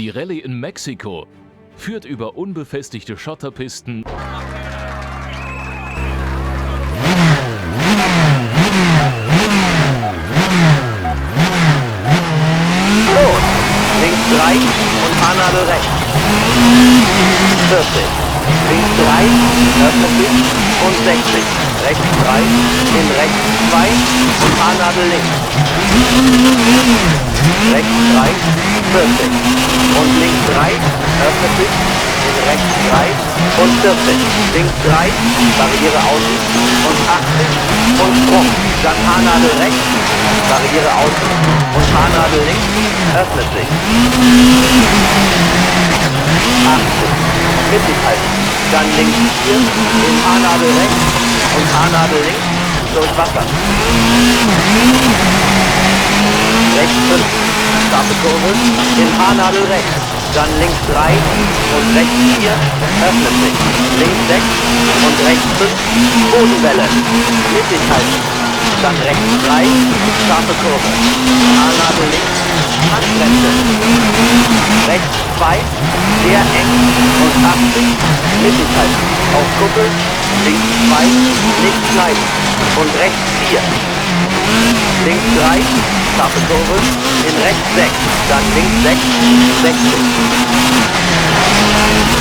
Die Rallye in Mexiko führt über unbefestigte Schotterpisten, links 3 und Haarnadel rechts. 40. Links 3, öffnet sich und 60. Rechts 3, in rechts 2 und Haarnadel links. Rechts 3, 40. Und links 3, öffnet sich, in rechts 3 und 40. Links 3, Barriere außen und 80 und Sprung. Dann Haarnadel rechts, Barriere außen und Haarnadel links, öffnet sich. 80. Mittig halten. Dann links 4, in Haarnadel rechts und Haarnadel links durch Wasser. Rechts 5, scharfe Kurve, in Haarnadel rechts. Dann links 3 und rechts 4, öffnet sich. Links 6 und rechts 5, Bodenwelle. Mittig halten. Dann rechts 3, scharfe Kurve. Haarnadel links, Handbremse. Rechts 2, sehr eng und 80, mittig halten. Auf Kuppel, links 2, nicht bleiben. Und rechts 4. Links 3, scharfe Kurve, in rechts 6. Dann links 6, 60.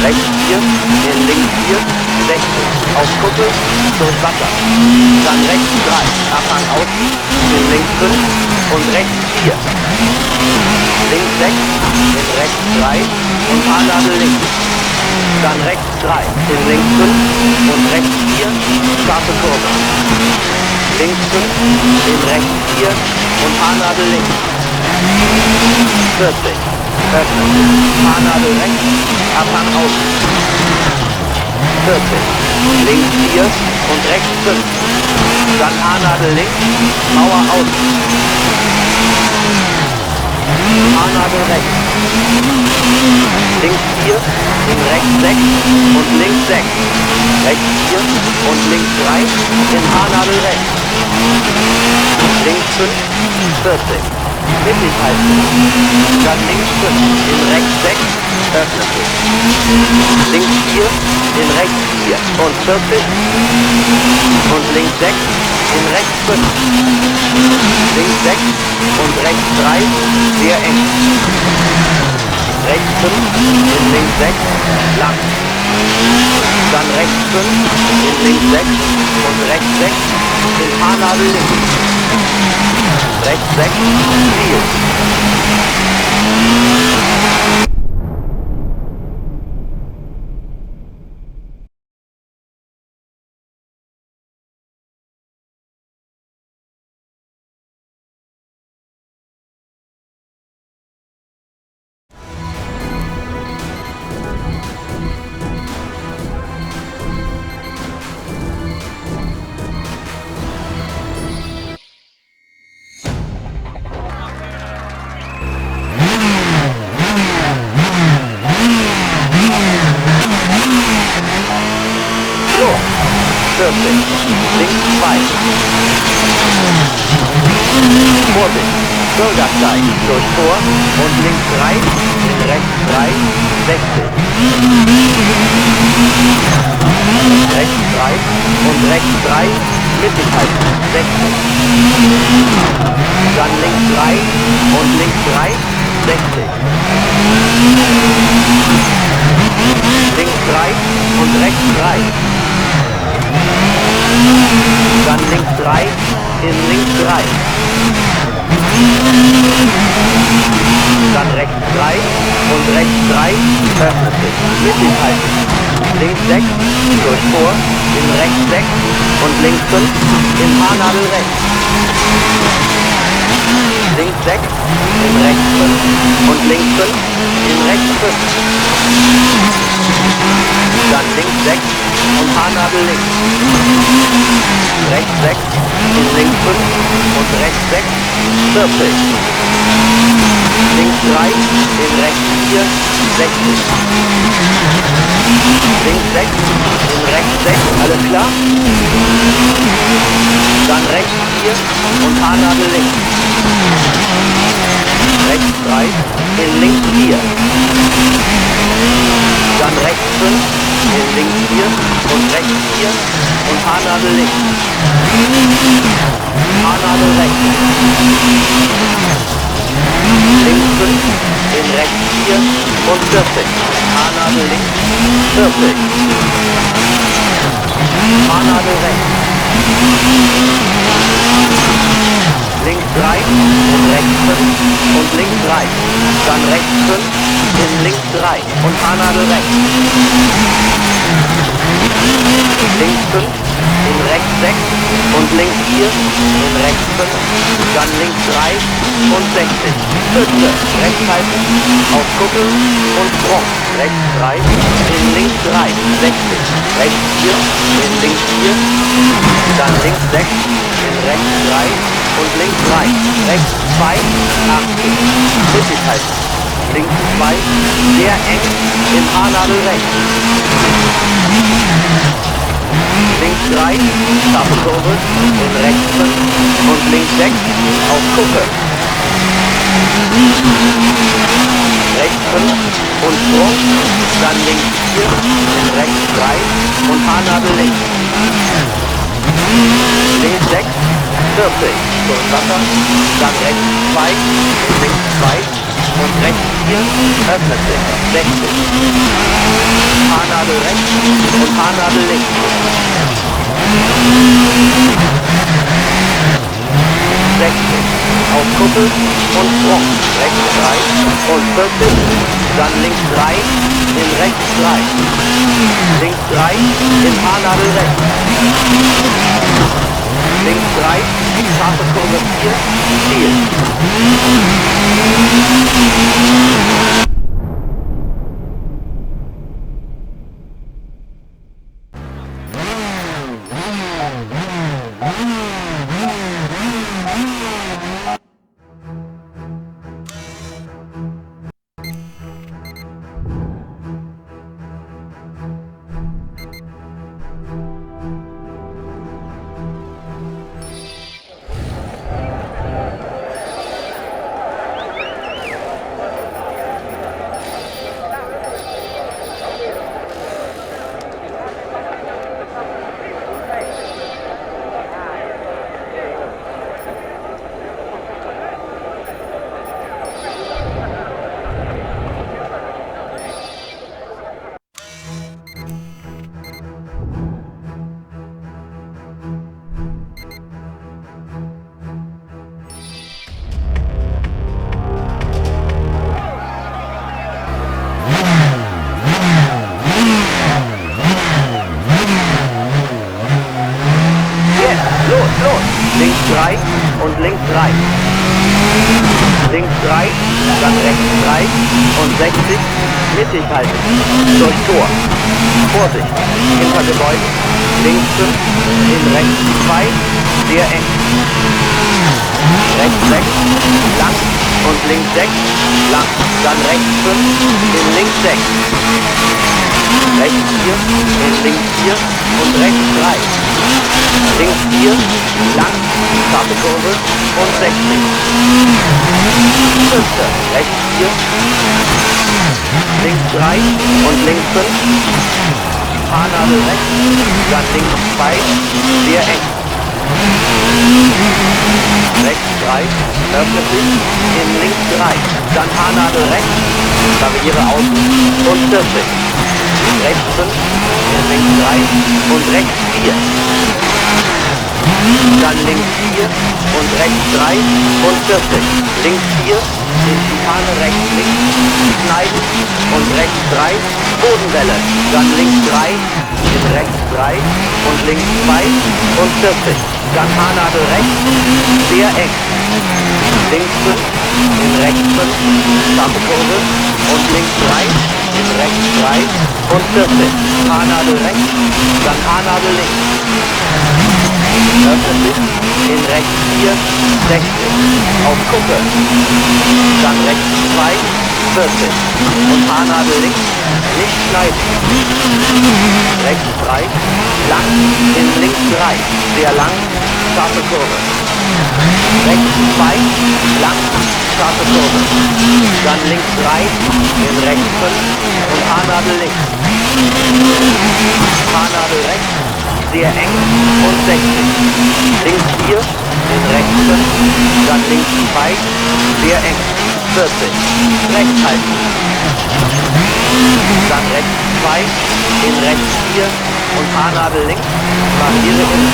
Rechts 4, in links 4, 60. Auf Kuppel, durch Wasser. Dann rechts 3, Abhang außen, in links 5 und rechts 4. Links 6, in rechts 3 und Haarnadel links. Dann rechts 3, in links 5 und rechts 4, scharfe Kurve. Links 5, in rechts 4 und Haarnadel links. 40, öffnen, Haarnadel rechts, Abhang außen. 40, links 4 und rechts 5. Dann Haarnadel links, Mauer außen. Haarnadel rechts. Links 4, in rechts 6 und links 6. Rechts 4 und links 3, in Haarnadel rechts. Links 5, 40. Mittig halten. Dann links 5, in rechts 6, öffnet sich. Links 4, in rechts 4 und 40. Und links 6, in rechts 5. Links 6 und rechts 3, sehr eng. Rechts 5, in links 6, lang. Dann rechts 5, in links 6 und rechts 6, in Haarnadel links. Rechts 6, viel. Links 2. Vorsicht, Bürgersteig durch Tor und links 3, in rechts 3, 60. Rechts 3 und rechts 3, mittig halten, 60. Dann links 3 und links 3, 60. Links 3 und rechts 3. Dann links 3, in links 3. Dann rechts 3 und rechts 3, öffnet sich. Mittig halten. Links 6, durch Tor, in rechts 6 und links 5, in Haarnadel rechts. Links 6, in rechts 5 und links 5, in rechts 5. Dann links 6 und Haarnadel links. Rechts 6, in links 5 und rechts 6, 40. Links 3, in rechts 4, 60. Links 6, in rechts 6, alles klar? Dann rechts 4 und Haarnadel links. Rechts 3, in links 4. Dann rechts 5, in links 4 und rechts 4 und Haarnadel links. Haarnadel rechts. Links 5, in rechts 4 und 40. Haarnadel links, 40. Haarnadel rechts. Links 3 und rechts 5 und links 3. Dann rechts 5, in links 3 und Haarnadel rechts. Links 5, in rechts 6 und links 4, in rechts 5, dann links 3 und 60. Pfütze, rechts halten, auf Kuppel und Sprung. Rechts 3, in links 3, 60. Rechts 4, in links 4, dann links 6, in rechts 3 und links 3. Rechts 2, 80. Mittig halten. Links 2, sehr eng, in Haarnadel rechts. Links 3, scharfe Kurve, in rechts 5 und links 6, auf Kuppe. Rechts 5 und Sprung, dann links 4, in rechts 3 und Haarnadel links. Links 6, 40, durch Wasser, dann rechts 2, in links 2 und rechts 4, öffnet sich, 60. Haarnadel rechts und Haarnadel links. 60, auf Kuppel und Sprung, rechts 3 und 40, dann links 3, in rechts 3. Links 3, in Haarnadel rechts. Links 3, scharfe Kurve 4, Ziel. Links 3 und links 3. Links 3, dann rechts 3 und 60, mittig halten, durch Tor. Vorsicht, hinter Gebäude, links 5, in rechts 2, sehr eng. Rechts 6, lang und links 6, lang, dann rechts 5, in links 6. Rechts 4, in links 4 und rechts 3. Links 4, lang, scharfe Kurve und 60. Fünfte, rechts 4, links 3 und links 5. Haarnadel rechts, dann links 2, sehr eng. Rechts 3, öffnet sich, in links 3, dann Haarnadel rechts, Barriere außen und 40. Rechts 5, in links 3 und rechts 4. Dann links 4 und rechts 3 und 40. Links 4, in Schikane rechts links, schneiden und rechts 3, Bodenwelle. Dann links 3, in rechts 3 und links 2 und 40. Dann Haarnadel rechts, sehr eng. Links 5, in rechts 5, scharfe Kurve und links 3, in rechts 3 und 40. Haarnadel rechts, dann Haarnadel links. Öffnet sich, in rechts 4, 60, auf Kuppe. Dann rechts 2, 40. Und Haarnadel links, nicht schneiden. Rechts 3, lang, in links 3, sehr lang, scharfe Kurve. rechts 2, lang, scharfe Kurve. Dann links 3, in rechts 5 und Haarnadel links. Haarnadel rechts, sehr eng und 60. Links 4, in rechts 5, dann links 2, sehr eng, 40. Rechts halten. Dann rechts 2, in rechts 4 und Haarnadel links, Barriere innen.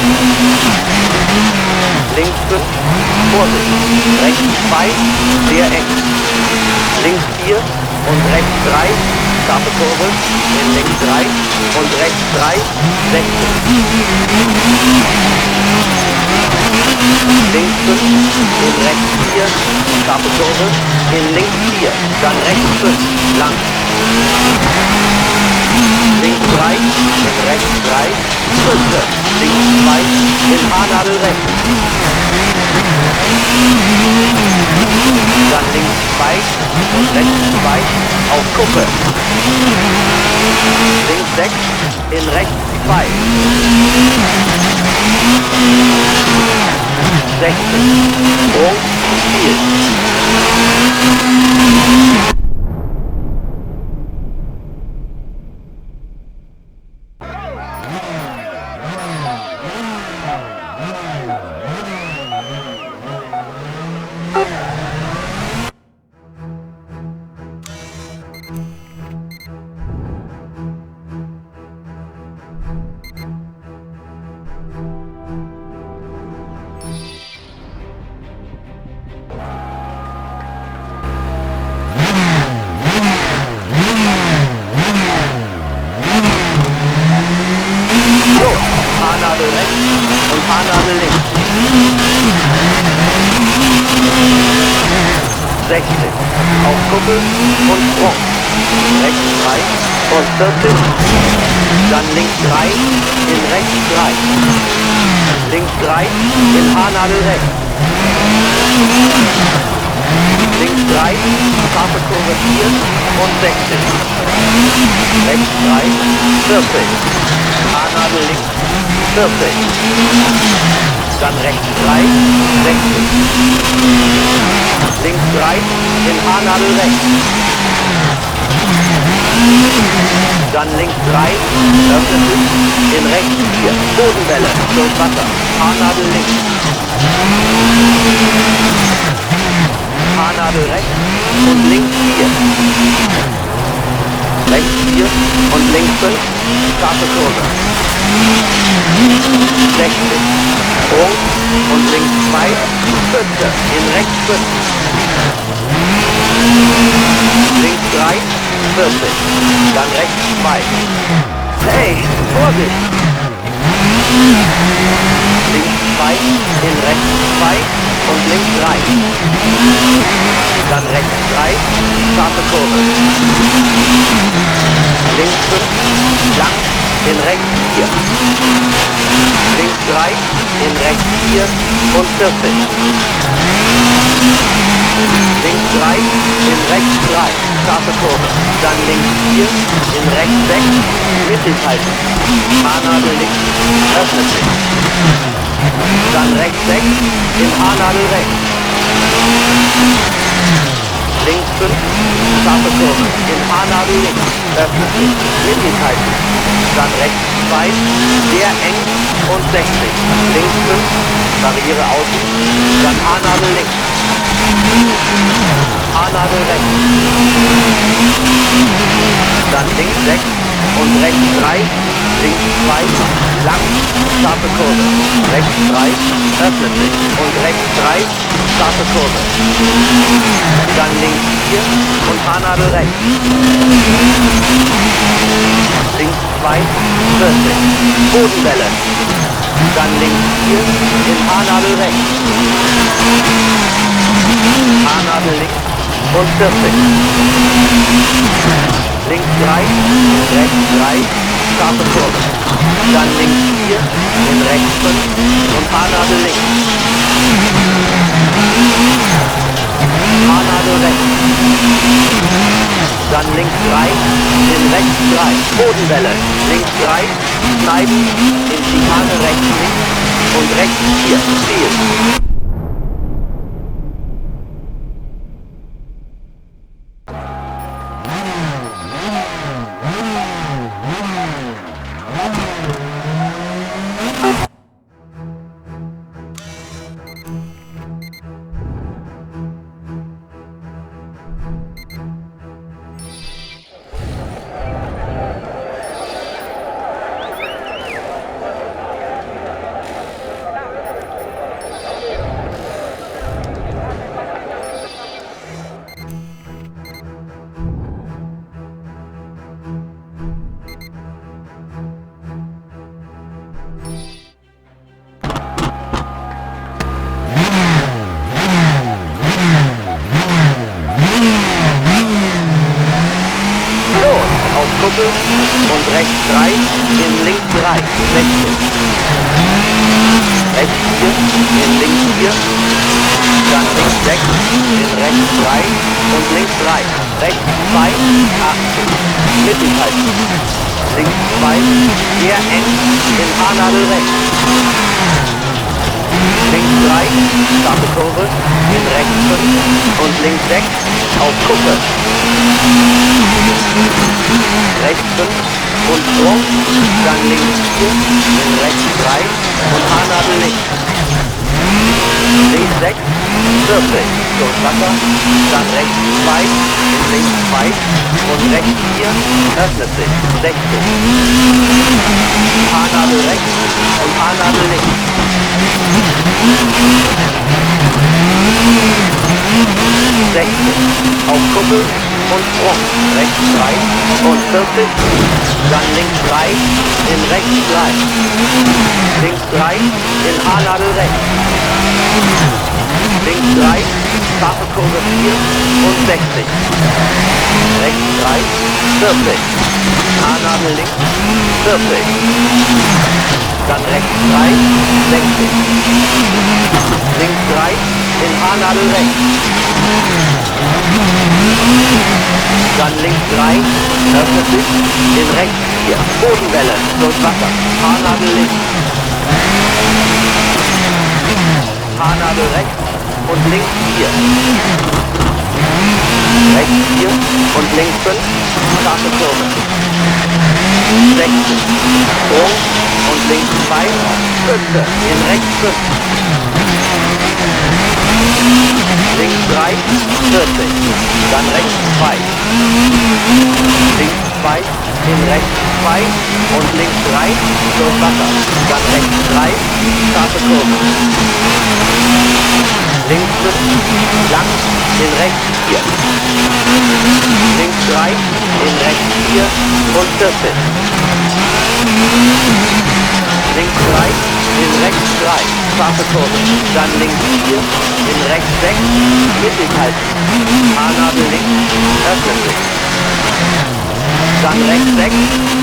Links 5, Vorsicht, rechts 2, sehr eng. Links 4 und rechts 3, scharfe Kurve, in links 3 und rechts 3, 60. Links 5, in rechts 4, scharfe Kurve, in links 4, dann rechts 5, lang. Links 3, in rechts 3, Schritte, links 2, in Haarnadel rechts. Dann links 2 und rechts 2, auf Kuppe. Links 6, in rechts 2. 60. Sprung, Ziel. Haarnadel rechts und Haarnadel links. 60. Auf Kuppel und Sprung. Rechts 3 und 40. Dann links 3, in rechts 3. Links 3, in Haarnadel rechts. Links 3, scharfe Kurve 4 und 60. Rechts 3, 40. Haarnadel links, 40. Dann rechts 3, 60. Links 3, in Haarnadel rechts. Dann links 3, öffnet sich, in rechts 4, Bodenwelle, durch Wasser, Haarnadel links. Haarnadel rechts und links 4. Rechts 4 und links 5, scharfe Kurve. 60. Sprung und links 2, Spitze, in rechts 5. Links 3, 40. Dann rechts 2. Hey, Vorsicht! Links 2, in rechts 2 und links 3. Dann rechts 3, scharfe Kurve. Links 5, lang, in rechts 4. Links 3, in rechts 4 und 40. Links 3, in rechts 3, scharfe Kurve. Dann links 4, in rechts 6, mittig halten. Haarnadel links, öffnet sich. Dann rechts 6, in Haarnadel rechts. Links 5, scharfe Kurve, in Haarnadel links, öffnet sich, mittig halten. Dann rechts 2, sehr eng und 60. Links 5, Barriere außen, dann Haarnadel links. Haarnadel rechts. Dann links 6 und rechts 3, links 2, lang, scharfe Kurve. Rechts 3, öffnet sich und rechts 3, scharfe Kurve. Dann links 4 und Haarnadel rechts. Links 2, 40. Bodenwelle. Dann links 4 in Haarnadel rechts. Haarnadel links und 40. Links 3, rechts 3, scharfe Kurve. Dann links 4, in rechts 5 und Haarnadel links. Haarnadel rechts. Dann links 3, in rechts 3, Bodenwelle. Links 3, schneiden, in Schikane rechts links und rechts 4, Ziel. rechts 3, in links 3, 60. Rechts 4, in links 4, dann links 6, in rechts 3 und links 3. Rechts 2, 80. Mittig halten. Links 2, sehr eng, in Haarnadel rechts. Links 3, scharfe Kurve, in rechts 5 und links 6, auf Kuppe. Rechts 5 und Sprung, dann links 4, in rechts 3 und Haarnadel links. Links 6, 40, durch Wasser, dann rechts 2, in links 2 und rechts 4, öffnet sich, 60. Haarnadel rechts und Haarnadel links. Auf Kuppel und Sprung, rechts 3 und 40, dann links 3, in rechts 3, links 3, in Haarnadel rechts, links 3, scharfe Kurve 4 und 60, rechts 3, 40, Haarnadel links, 40, dann rechts 3, 60, links 3, in Haarnadel rechts. Dann links 3, öffnet sich, in rechts 4, Bodenwelle, durch Wasser, Haarnadel links. Haarnadel rechts und links 4. Rechts 4 und links 5, scharfe Kurve. 60, Sprung und links 2, Spitze, in rechts 5. Links 3, 40, dann rechts 2. Links 2, in rechts 2 und links 3, durch Wasser, dann rechts 3, scharfe Kurve. Links 5, lang, in rechts 4. Links 3, in rechts 4 und 40. Links 3, in rechts 3, scharfe Kurve, dann links 4, in rechts 6, mittig halten, Haarnadel links, öffnet sich. Dann rechts 6,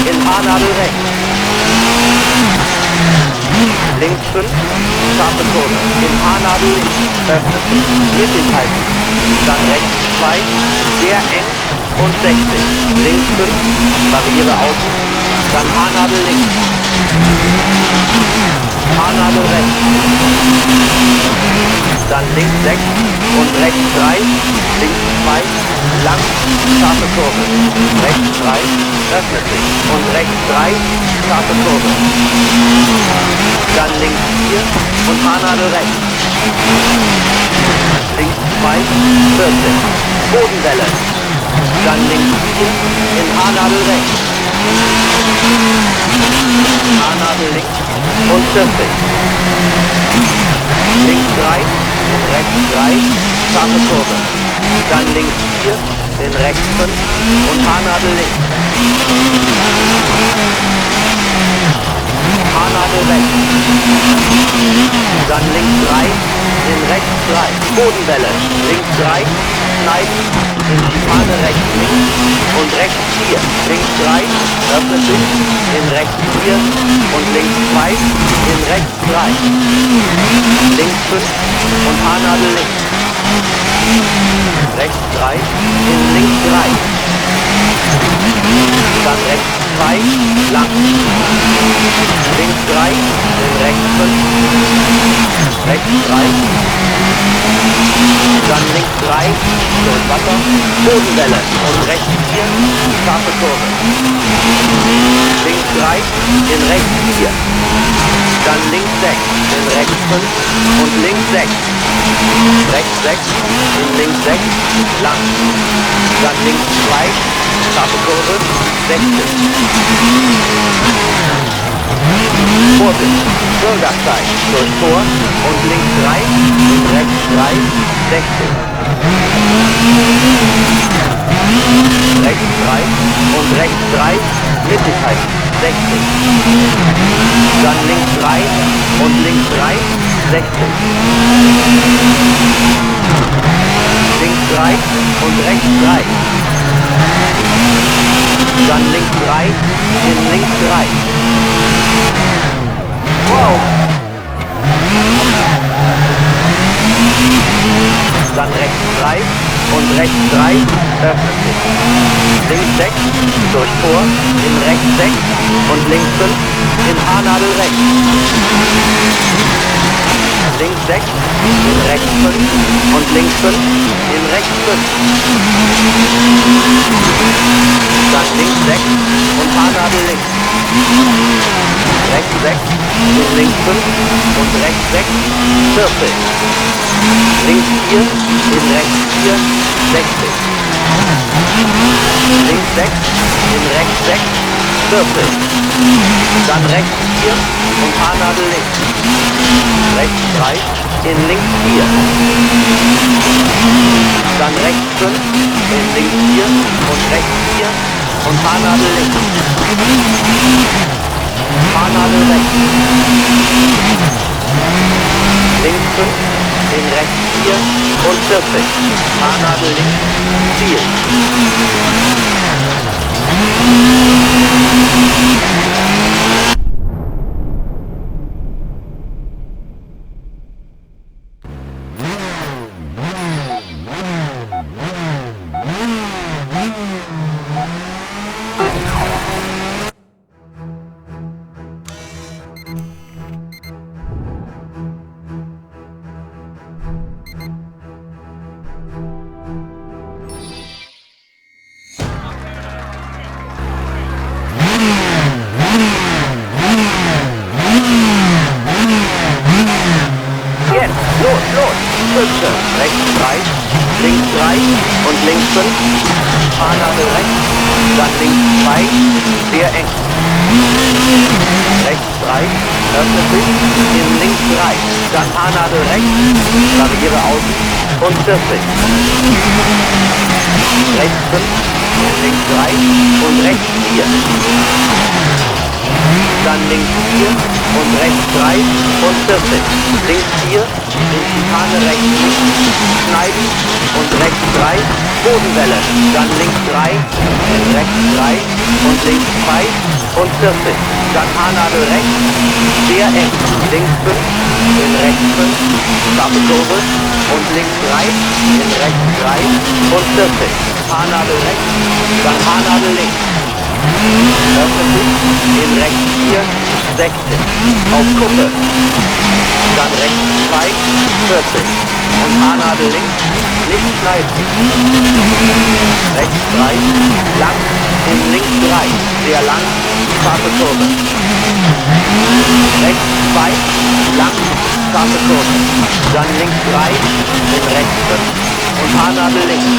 in Haarnadel rechts. Links 5, scharfe Kurve, in Haarnadel links, öffnet sich, mittig halten. Dann rechts 2, sehr eng und 60. Links 5, Barriere außen, dann Haarnadel links. Haarnadel rechts. Dann links 6 und rechts 3, links 2, lang, scharfe Kurve. Rechts 3, öffnet sich und rechts 3, scharfe Kurve. Dann links 4 und Haarnadel rechts. Links 2, 40, Bodenwelle. Dann links 4, in Haarnadel rechts. Haarnadel links und 40. Links 3, in rechts 3, scharfe Kurve. Dann links 4, in rechts 5 und Haarnadel links. Haarnadel rechts. Dann links 3, in rechts 3, Bodenwelle. Links 3, schneiden, in Schifane rechts links und rechts 4. Links 3, öffnet sich, in rechts 4 und links 2, in rechts 3. Links 5 und Haarnadel links. Rechts 3, in links 3. Dann rechts 2, lang. Links 3, in rechts 5. Rechts 3. Dann links 3, durch Wasser, Bodenwelle und rechts 4, scharfe Kurve. Links 3, in rechts 4. Dann links 6, in rechts 5 und links 6. Rechts 6, in links 6, lang. Dann links 2, scharfe Kurve, 60. Vorsicht, Bürgerzeit, durch Tor und links 3, in rechts 3, 60. Rechts 3 und rechts 3, mittig halten, 60. Dann links 3 und links 3, 60. Links 3 und rechts 3. dann links 3, in links 3. Wow! Dann rechts 3 und rechts 3, öffnet sich. Links 6, durch Tor, in rechts 6 und links 5, in Haarnadel rechts. Links 6, in rechts 5 und links 5, in rechts 5. Dann links 6 und Haarnadel links. Rechts 6, in links 5 und rechts 6, 40. Links 4, in rechts 4, 60. Links 6, in rechts 6, 40. Dann rechts 4 und Haarnadel links. Rechts 3, in links 4. Dann rechts 5, in links 4 und rechts 4 und Haarnadel links. Haarnadel rechts. Links 5, in rechts 4 und 40. Haarnadel links, Ziel. Schütze, rechts 3, links 3 und links 5, Haarnadel rechts, dann links 2, sehr eng. Rechts 3, öffnet sich, in links 3, dann Haarnadel rechts, Barriere außen und 40. Rechts 5, links 3 und rechts 4. Dann links 4 und rechts 3 und 40. Links 4, in Schikane rechts links, schneiden und rechts 3, Bodenwelle. Dann links 3, in rechts 3 und links 2 und 40. Dann Haarnadel rechts, sehr eng. Links 5, in rechts 5, scharfe Kurve und links 3, in rechts 3 und 40. Haarnadel rechts, dann Haarnadel links. Öffnet sich, in rechts 4, 60. Auf Kuppe. Dann rechts 2, 40. Und Haarnadel links, nicht schneiden. Rechts 3, lang, in links 3, sehr lang, scharfe Kurve. Rechts 2, lang, scharfe Kurve. Dann links 3, in rechts 5 und Haarnadel links.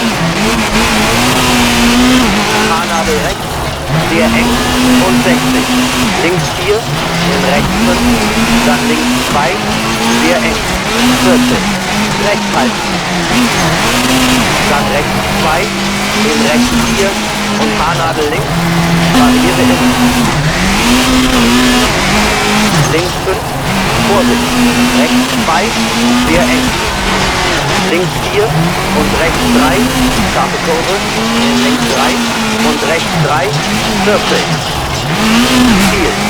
Haarnadel rechts, sehr eng und 60. Links 4, in rechts 5, dann links 2, sehr eng, 40. Rechts halten. Dann rechts 2, in rechts 4 und Haarnadel links, Barriere innen. Links 5, Vorsicht. Rechts 2, sehr eng. Links 4 und rechts 3, scharfe Kurve, in links 3 und rechts 3, 40. Ziel.